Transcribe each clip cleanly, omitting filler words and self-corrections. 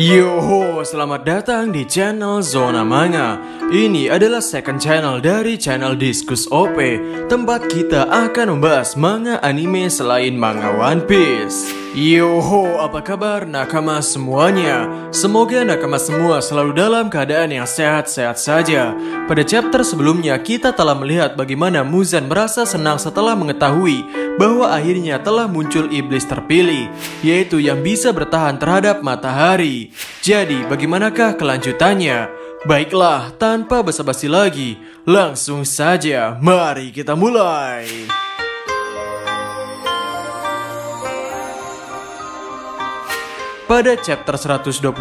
Yoho, selamat datang di channel Zona Manga. Ini adalah second channel dari channel Diskus OP, tempat kita akan membahas manga anime selain manga One Piece. Yoho, apa kabar nakama semuanya? Semoga nakama semua selalu dalam keadaan yang sehat-sehat saja. Pada chapter sebelumnya kita telah melihat bagaimana Muzan merasa senang setelah mengetahui bahwa akhirnya telah muncul iblis terpilih, yaitu yang bisa bertahan terhadap matahari. Jadi bagaimanakah kelanjutannya? Baiklah, tanpa basa-basi lagi, langsung saja mari kita mulai. Pada chapter 128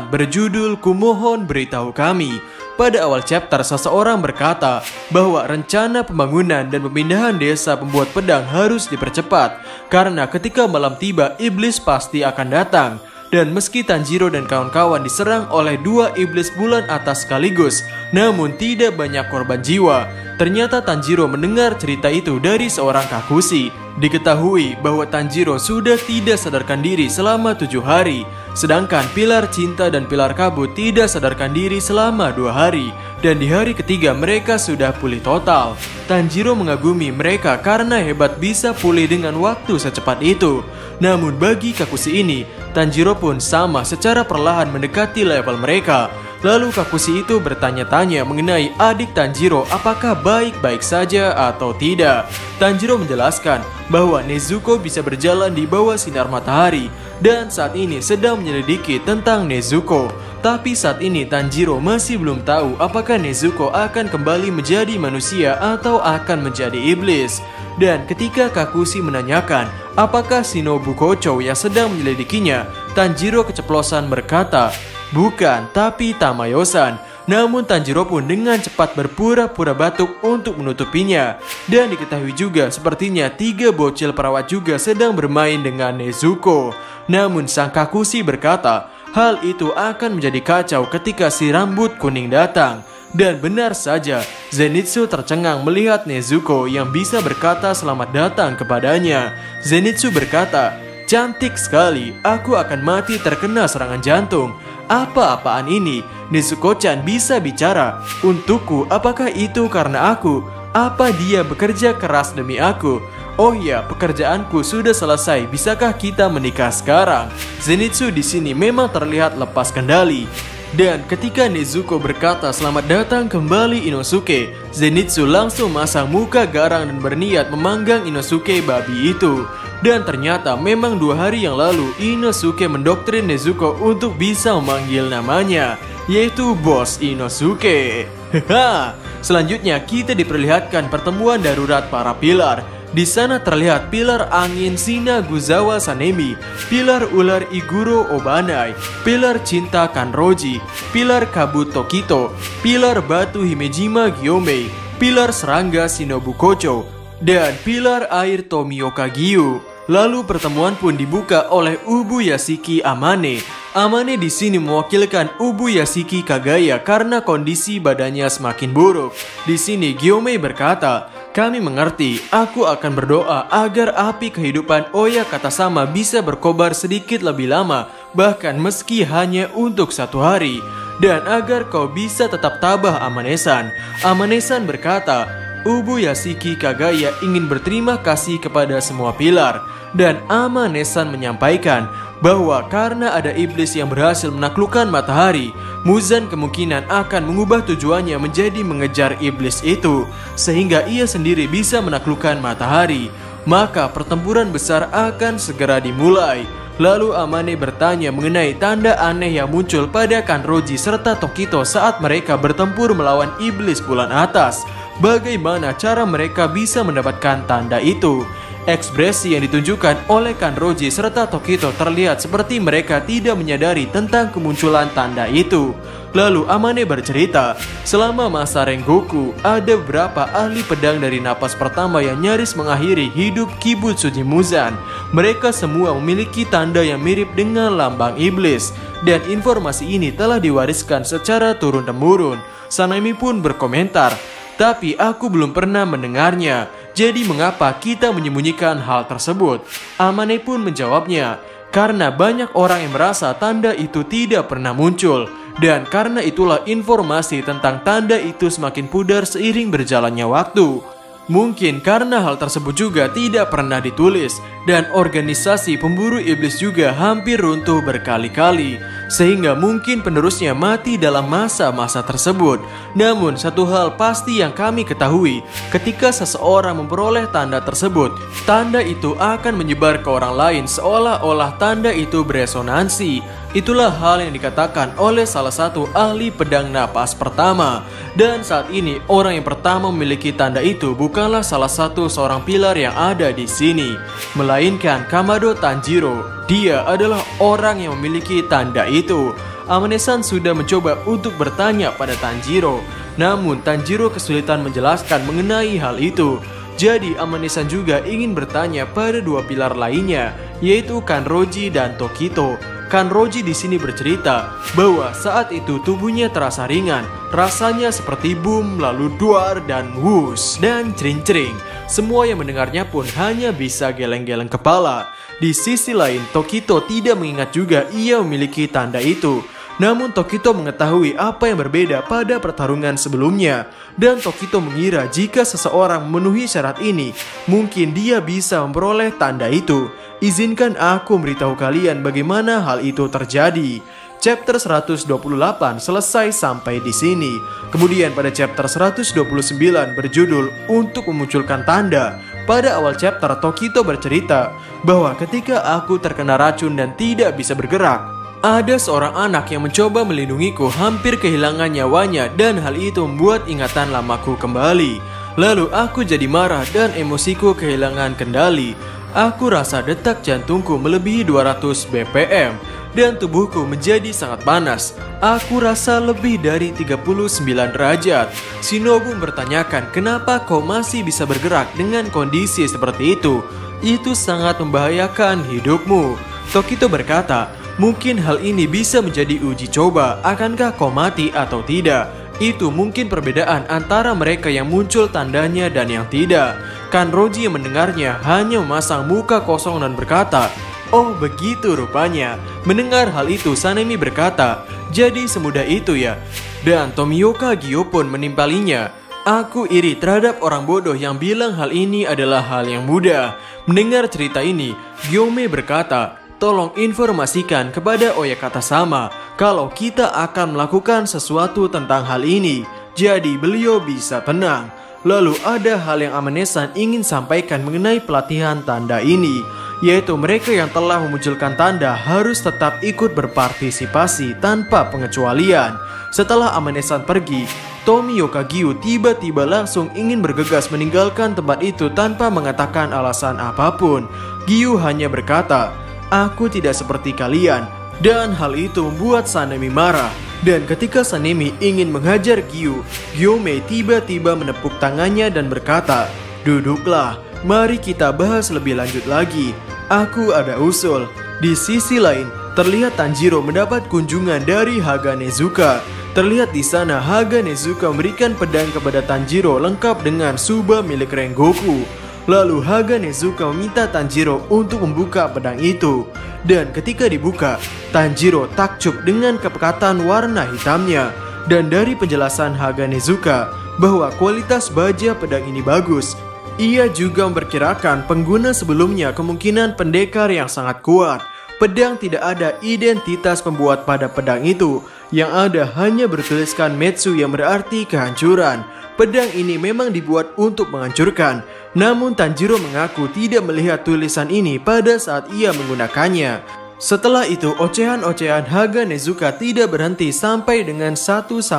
berjudul Kumohon Beritahu Kami, pada awal chapter seseorang berkata bahwa rencana pembangunan dan pemindahan desa pembuat pedang harus dipercepat karena ketika malam tiba iblis pasti akan datang. Dan meski Tanjiro dan kawan-kawan diserang oleh dua iblis bulan atas sekaligus, namun tidak banyak korban jiwa. Ternyata Tanjiro mendengar cerita itu dari seorang Kakushi. Diketahui bahwa Tanjiro sudah tidak sadarkan diri selama 7 hari, sedangkan pilar cinta dan pilar kabut tidak sadarkan diri selama 2 hari. Dan di hari ketiga mereka sudah pulih total. Tanjiro mengagumi mereka karena hebat bisa pulih dengan waktu secepat itu. Namun bagi Kakushi ini, Tanjiro pun sama secara perlahan mendekati level mereka. Lalu Kakushi itu bertanya-tanya mengenai adik Tanjiro apakah baik-baik saja atau tidak. Tanjiro menjelaskan bahwa Nezuko bisa berjalan di bawah sinar matahari dan saat ini sedang menyelidiki tentang Nezuko. Tapi saat ini Tanjiro masih belum tahu apakah Nezuko akan kembali menjadi manusia atau akan menjadi iblis. Dan ketika Kakushi menanyakan apakah Shinobu Kocho yang sedang menyelidikinya, Tanjiro keceplosan berkata, "Bukan, tapi Tamayo-san." Namun Tanjiro pun dengan cepat berpura-pura batuk untuk menutupinya. Dan diketahui juga sepertinya 3 bocil perawat juga sedang bermain dengan Nezuko. Namun sang Kakushi berkata, hal itu akan menjadi kacau ketika si rambut kuning datang. Dan benar saja, Zenitsu tercengang melihat Nezuko yang bisa berkata selamat datang kepadanya. Zenitsu berkata, "Cantik sekali, aku akan mati terkena serangan jantung." Apa-apaan ini? Nezuko-chan bisa bicara. Untukku, apakah itu karena aku? Apa dia bekerja keras demi aku? Oh ya, pekerjaanku sudah selesai. Bisakah kita menikah sekarang? Zenitsu di sini memang terlihat lepas kendali. Dan ketika Nezuko berkata selamat datang kembali Inosuke, Zenitsu langsung masang muka garang dan berniat memanggang Inosuke babi itu. Dan ternyata memang 2 hari yang lalu Inosuke mendoktrin Nezuko untuk bisa memanggil namanya, yaitu Bos Inosuke. Selanjutnya kita diperlihatkan pertemuan darurat para pilar. Di sana terlihat pilar angin Shinaguzawa Sanemi, pilar ular Iguro Obanai, pilar cinta Kanroji, pilar kabut Tokito, pilar batu Himejima Gyomei, pilar serangga Shinobu Kocho, dan pilar air Tomioka Gyu. Lalu pertemuan pun dibuka oleh Ubu Yashiki Amane. Amane di sini mewakilkan Ubu Yashiki Kagaya karena kondisi badannya semakin buruk. Di sini Gyomei berkata, "Kami mengerti, aku akan berdoa agar api kehidupan Oya Katasama bisa berkobar sedikit lebih lama, bahkan meski hanya untuk 1 hari. Dan agar kau bisa tetap tabah Amane-san." Amane-san berkata, Ubu Yashiki Kagaya ingin berterima kasih kepada semua pilar. Dan Amane-san menyampaikan bahwa karena ada iblis yang berhasil menaklukkan matahari, Muzan kemungkinan akan mengubah tujuannya menjadi mengejar iblis itu, sehingga ia sendiri bisa menaklukkan matahari. Maka pertempuran besar akan segera dimulai. Lalu Amane bertanya mengenai tanda aneh yang muncul pada Kanroji serta Tokito saat mereka bertempur melawan iblis bulan atas. Bagaimana cara mereka bisa mendapatkan tanda itu? Ekspresi yang ditunjukkan oleh Kanroji serta Tokito terlihat seperti mereka tidak menyadari tentang kemunculan tanda itu. Lalu Amane bercerita, selama masa Rengoku, ada beberapa ahli pedang dari napas pertama yang nyaris mengakhiri hidup Kibutsuji Muzan. Mereka semua memiliki tanda yang mirip dengan lambang iblis. Dan informasi ini telah diwariskan secara turun-temurun. Sanemi pun berkomentar, "Tapi aku belum pernah mendengarnya. Jadi mengapa kita menyembunyikan hal tersebut?" Amane pun menjawabnya, karena banyak orang yang merasa tanda itu tidak pernah muncul. Dan karena itulah informasi tentang tanda itu semakin pudar seiring berjalannya waktu. Mungkin karena hal tersebut juga tidak pernah ditulis, dan organisasi pemburu iblis juga hampir runtuh berkali-kali, sehingga mungkin penerusnya mati dalam masa-masa tersebut. Namun satu hal pasti yang kami ketahui, ketika seseorang memperoleh tanda tersebut, tanda itu akan menyebar ke orang lain seolah-olah tanda itu beresonansi. Itulah hal yang dikatakan oleh salah satu ahli pedang napas pertama. Dan saat ini orang yang pertama memiliki tanda itu bukanlah salah satu seorang pilar yang ada di sini, melainkan Kamado Tanjiro. Dia adalah orang yang memiliki tanda itu. Amane-san sudah mencoba untuk bertanya pada Tanjiro, namun Tanjiro kesulitan menjelaskan mengenai hal itu. Jadi Amane-san juga ingin bertanya pada dua pilar lainnya, yaitu Kanroji dan Tokito. Kanroji di sini bercerita bahwa saat itu tubuhnya terasa ringan, rasanya seperti boom, lalu duar dan wush dan cering-cering. Semua yang mendengarnya pun hanya bisa geleng-geleng kepala. Di sisi lain, Tokito tidak mengingat juga ia memiliki tanda itu. Namun Tokito mengetahui apa yang berbeda pada pertarungan sebelumnya. Dan Tokito mengira jika seseorang memenuhi syarat ini, mungkin dia bisa memperoleh tanda itu. Izinkan aku memberitahu kalian bagaimana hal itu terjadi. Chapter 128 selesai sampai di sini. Kemudian pada chapter 129 berjudul Untuk Memunculkan Tanda. Pada awal chapter, Tokito bercerita bahwa ketika aku terkena racun dan tidak bisa bergerak, ada seorang anak yang mencoba melindungiku hampir kehilangan nyawanya, dan hal itu membuat ingatan lamaku kembali. Lalu aku jadi marah dan emosiku kehilangan kendali. Aku rasa detak jantungku melebihi 200 bpm dan tubuhku menjadi sangat panas. Aku rasa lebih dari 39 derajat. Shinobu bertanyakan, kenapa kau masih bisa bergerak dengan kondisi seperti itu? Itu sangat membahayakan hidupmu. Tokito berkata, mungkin hal ini bisa menjadi uji coba, akankah kau mati atau tidak? Itu mungkin perbedaan antara mereka yang muncul tandanya dan yang tidak. Kanroji yang mendengarnya hanya memasang muka kosong dan berkata, oh begitu rupanya. Mendengar hal itu, Sanemi berkata, jadi semudah itu ya. Dan Tomioka Gyo pun menimpalinya, aku iri terhadap orang bodoh yang bilang hal ini adalah hal yang mudah. Mendengar cerita ini, Gyome berkata, tolong informasikan kepada Oyakata sama kalau kita akan melakukan sesuatu tentang hal ini. Jadi beliau bisa tenang. Lalu ada hal yang Amane-san ingin sampaikan mengenai pelatihan tanda ini, yaitu mereka yang telah memunculkan tanda harus tetap ikut berpartisipasi tanpa pengecualian. Setelah Amane-san pergi, Tomioka Gyu tiba-tiba langsung ingin bergegas meninggalkan tempat itu tanpa mengatakan alasan apapun. Gyu hanya berkata, aku tidak seperti kalian. Dan hal itu membuat Sanemi marah. Dan ketika Sanemi ingin menghajar Gyu, Gyome tiba-tiba menepuk tangannya dan berkata, duduklah, mari kita bahas lebih lanjut lagi. Aku ada usul. Di sisi lain, terlihat Tanjiro mendapat kunjungan dari Haga Nezuka. Terlihat di sana Haga Nezuka memberikan pedang kepada Tanjiro lengkap dengan Tsuba milik Rengoku. Lalu Haga Nezuka meminta Tanjiro untuk membuka pedang itu. Dan ketika dibuka, Tanjiro takjub dengan kepekatan warna hitamnya. Dan dari penjelasan Haga Nezuka bahwa kualitas baja pedang ini bagus, ia juga memperkirakan pengguna sebelumnya kemungkinan pendekar yang sangat kuat. Pedang tidak ada identitas pembuat pada pedang itu. Yang ada hanya bertuliskan Metsu yang berarti kehancuran. Pedang ini memang dibuat untuk menghancurkan. Namun Tanjiro mengaku tidak melihat tulisan ini pada saat ia menggunakannya. Setelah itu, ocehan-ocehan Haga Nezuka tidak berhenti sampai dengan 1-2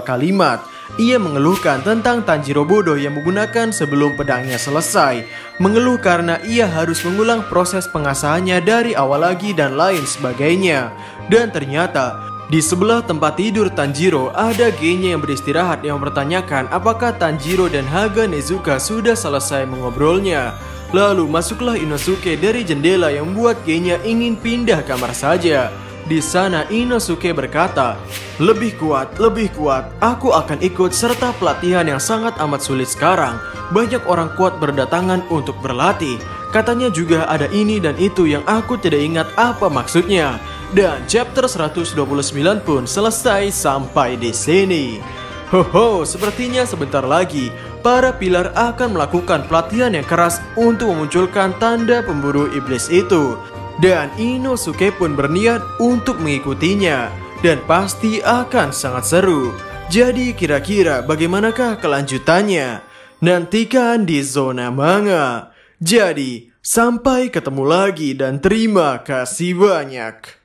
kalimat. Ia mengeluhkan tentang Tanjiro bodoh yang menggunakan sebelum pedangnya selesai. Mengeluh karena ia harus mengulang proses pengasahannya dari awal lagi dan lain sebagainya. Dan ternyata di sebelah tempat tidur Tanjiro ada genya yang beristirahat yang mempertanyakan apakah Tanjiro dan Haga Nezuka sudah selesai mengobrolnya. Lalu masuklah Inosuke dari jendela yang membuat genya ingin pindah kamar saja. Di sana Inosuke berkata, lebih kuat, aku akan ikut serta pelatihan yang sangat amat sulit sekarang. Banyak orang kuat berdatangan untuk berlatih. Katanya juga ada ini dan itu yang aku tidak ingat apa maksudnya. Dan chapter 129 pun selesai sampai di sini. Hoho, sepertinya sebentar lagi para pilar akan melakukan pelatihan yang keras untuk memunculkan tanda pemburu iblis itu. Dan Inosuke pun berniat untuk mengikutinya. Dan pasti akan sangat seru. Jadi kira-kira bagaimanakah kelanjutannya? Nantikan di Zona Manga. Jadi, sampai ketemu lagi dan terima kasih banyak.